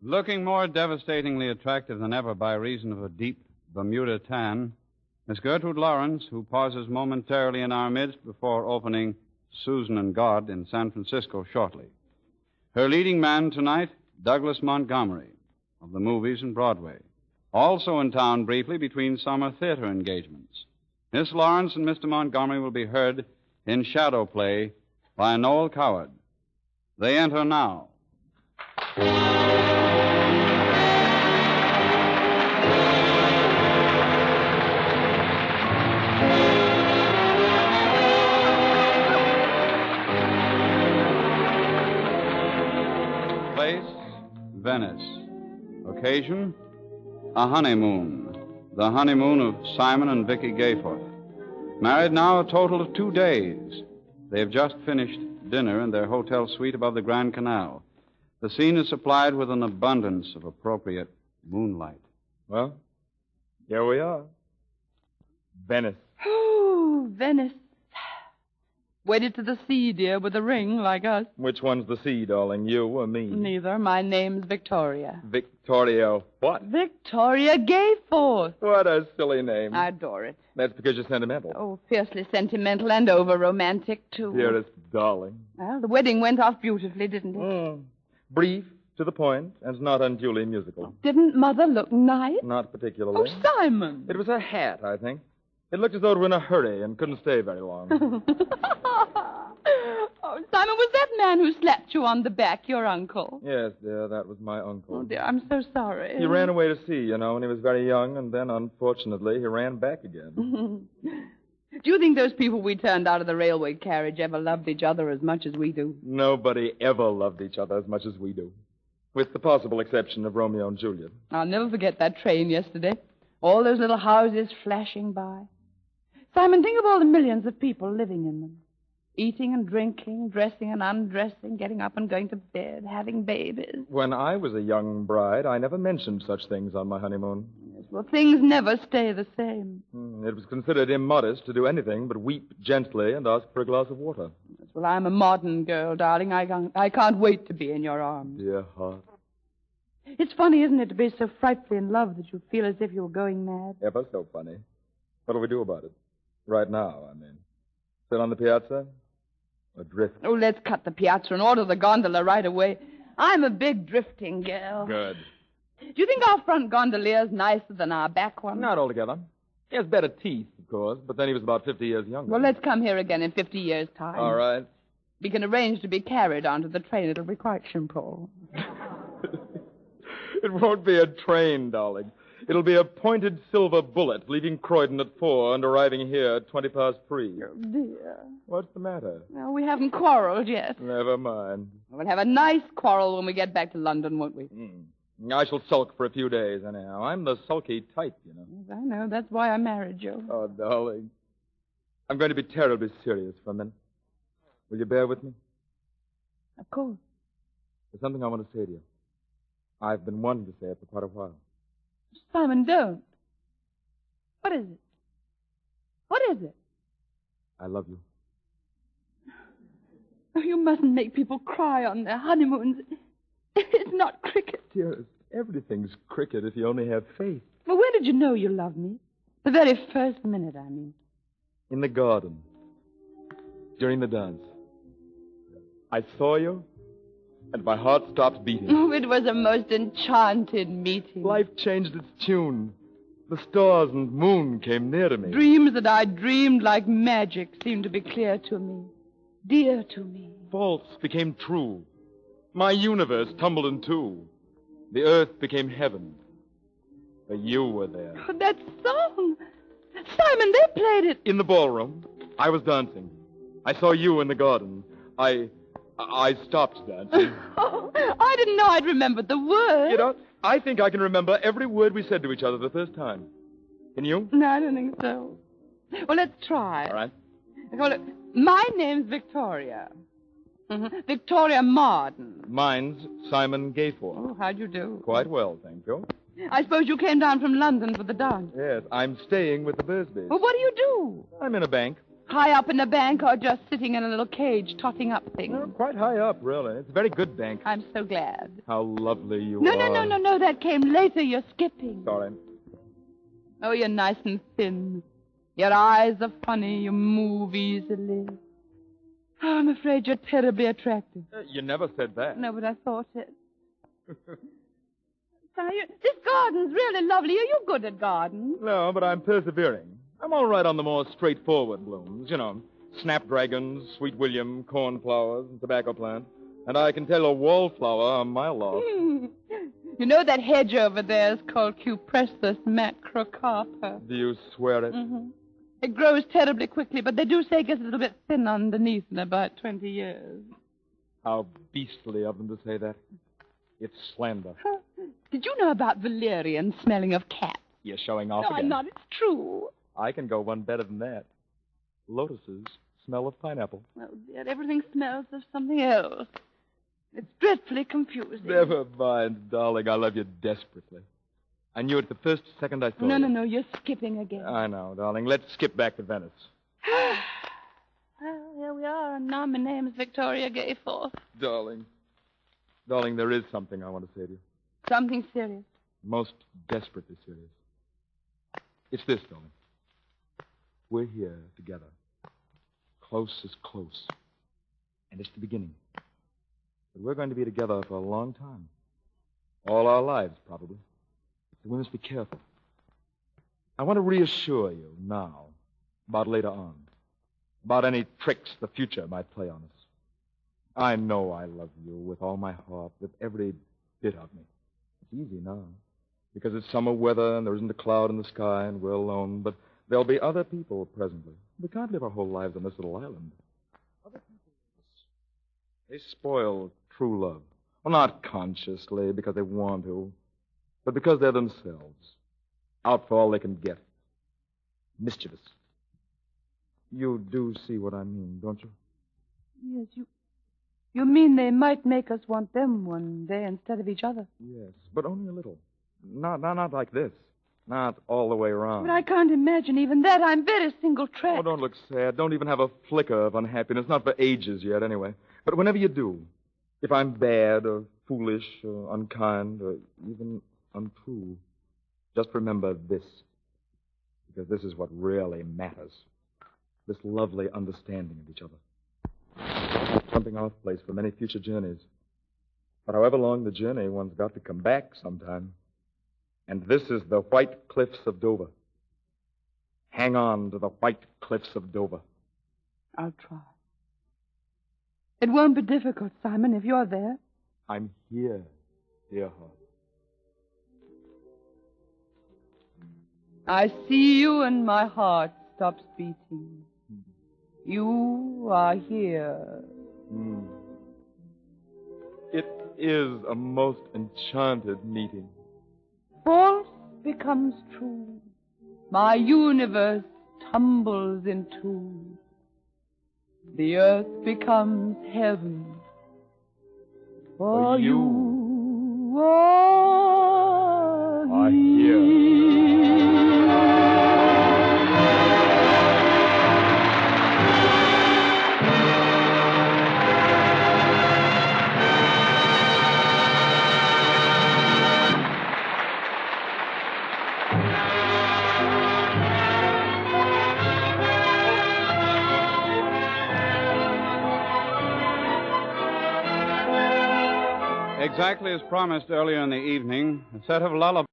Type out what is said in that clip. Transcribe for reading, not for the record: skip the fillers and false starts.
Looking more devastatingly attractive than ever by reason of a deep Bermuda tan, Miss Gertrude Lawrence, who pauses momentarily in our midst before opening Susan and God in San Francisco shortly. Her leading man tonight, Douglas Montgomery, of the movies and Broadway. Also in town briefly between summer theater engagements. Miss Lawrence and Mr. Montgomery will be heard in shadow play by Noel Coward. They enter now. Place, Venice. Occasion, a honeymoon. The honeymoon of Simon and Vicky Gayforth. Married now a total of 2 days. They have just finished dinner in their hotel suite above the Grand Canal. The scene is supplied with an abundance of appropriate moonlight. Well, here we are. Venice. Oh, Venice. Wedded to the sea, dear, with a ring like us. Which one's the sea, darling, you or me? Neither. My name's Victoria. Victoria what? Victoria Gayforth. What a silly name. I adore it. That's because you're sentimental. Oh, fiercely sentimental and over-romantic, too. Dearest darling. Well, the wedding went off beautifully, didn't it? Brief, to the point, and not unduly musical. Didn't Mother look nice? Not particularly. Oh, Simon. It was her hat, I think. It looked as though it were in a hurry and couldn't stay very long. Oh, Simon, was that man who slapped you on the back your uncle? Yes, dear, that was my uncle. Oh, dear, I'm so sorry. He ran away to sea, you know, when he was very young, and then, unfortunately, he ran back again. Do you think those people we turned out of the railway carriage ever loved each other as much as we do? Nobody ever loved each other as much as we do. With the possible exception of Romeo and Juliet. I'll never forget that train yesterday. All those little houses flashing by. Simon, think of all the millions of people living in them. Eating and drinking, dressing and undressing, getting up and going to bed, having babies. When I was a young bride, I never mentioned such things on my honeymoon. Yes, well, things never stay the same. It was considered immodest to do anything but weep gently and ask for a glass of water. Yes, well, I'm a modern girl, darling. I can't wait to be in your arms. Dear heart. It's funny, isn't it, to be so frightfully in love that you feel as if you were going mad? Ever so funny. What'll we do about it? Right now, I mean. Sit on the piazza? Or drift? Oh, let's cut the piazza and order the gondola right away. I'm a big drifting girl. Good. Do you think our front gondolier's nicer than our back one? Not altogether. He has better teeth, of course, but then he was about 50 years younger. Well, let's come here again in 50 years' time. All right. We can arrange to be carried onto the train. It'll be quite simple. It won't be a train, darling. It'll be a pointed silver bullet, leaving Croydon at 4 and arriving here at 3:20. Oh, dear. What's the matter? Well, we haven't quarreled yet. Never mind. We'll have a nice quarrel when we get back to London, won't we? I shall sulk for a few days, anyhow. I'm the sulky type, you know. Yes, I know. That's why I married you. Oh, darling. I'm going to be terribly serious for a minute. Will you bear with me? Of course. There's something I want to say to you. I've been wanting to say it for quite a while. Simon, don't. What is it? What is it? I love you. Oh, you mustn't make people cry on their honeymoons. It's not cricket. Dearest, everything's cricket if you only have faith. Well, when did you know you loved me? The very first minute, I mean. In the garden. During the dance. I saw you, and my heart stopped beating. Oh, it was a most enchanted meeting. Life changed its tune. The stars and moon came near to me. Dreams that I dreamed like magic seemed to be clear to me, dear to me. False became true. My universe tumbled in two. The earth became heaven. But you were there. Oh, that song! Simon, they played it. In the ballroom. I was dancing. I saw you in the garden. I stopped dancing. Oh, I didn't know I'd remembered the word. You know, I think I can remember every word we said to each other the first time. Can you? No, I don't think so. Well, let's try. All right. Well, look, my name's Victoria. Victoria Marden. Mine's Simon Gayforth. Oh, how'd you do? Quite well, thank you. I suppose you came down from London for the dance. Yes, I'm staying with the Bursbys. Well, what do you do? I'm in a bank. High up in the bank or just sitting in a little cage totting up things? You're quite high up, really. It's a very good bank. I'm so glad. How lovely you No, are. no. That came later. You're skipping. Sorry. Oh, you're nice and thin. Your eyes are funny. You move easily. Oh, I'm afraid you're terribly attractive. You never said that. No, but I thought it. This garden's really lovely. Are you good at gardens? No, but I'm persevering. I'm all right on the more straightforward blooms. You know, snapdragons, sweet william, cornflowers, and tobacco plant. And I can tell a wallflower a mile off. You know that hedge over there is called Cupressus macrocarpa. Do you swear it? Mm-hmm. It grows terribly quickly, but they do say it gets a little bit thin underneath in about 20 years. How beastly of them to say that. It's slander. Did you know about valerian smelling of cats? You're showing off No, again. I'm not. It's true. I can go one better than that. Lotuses smell of pineapple. Oh, dear, everything smells of something else. It's dreadfully confusing. Never mind, darling. I love you desperately. I knew it the first second I saw you. No. You're skipping again. I know, darling. Let's skip back to Venice. Well, here we are, and now my name's Victoria Gayforth. Darling, there is something I want to say to you. Something serious. Most desperately serious. It's this, darling. We're here together. Close as close. And it's the beginning. But we're going to be together for a long time. All our lives, probably. So we must be careful. I want to reassure you now about later on. About any tricks the future might play on us. I know I love you with all my heart, with every bit of me. It's easy now. Because it's summer weather and there isn't a cloud in the sky and we're alone. But there'll be other people presently. We can't live our whole lives on this little island. Other people, they spoil true love. Well, not consciously because they want to, but because they're themselves. Out for all they can get. Mischievous. You do see what I mean, don't you? Yes, you mean they might make us want them one day instead of each other? Yes, but only a little. Not like this. Not all the way around. But I can't imagine even that. I'm very single-tracked. Oh, don't look sad. Don't even have a flicker of unhappiness. Not for ages yet, anyway. But whenever you do, if I'm bad or foolish or unkind or even untrue, just remember this. Because this is what really matters. This lovely understanding of each other. Something off place for many future journeys. But however long the journey, one's got to come back sometime. And this is the white cliffs of Dover. Hang on to the white cliffs of Dover. I'll try. It won't be difficult, Simon, if you're there. I'm here, dear heart. I see you and my heart stops beating. You are here. It is a most enchanted meeting. False becomes true. My universe tumbles in two. The earth becomes heaven. For you are here. Exactly as promised earlier in the evening, a set of lullabies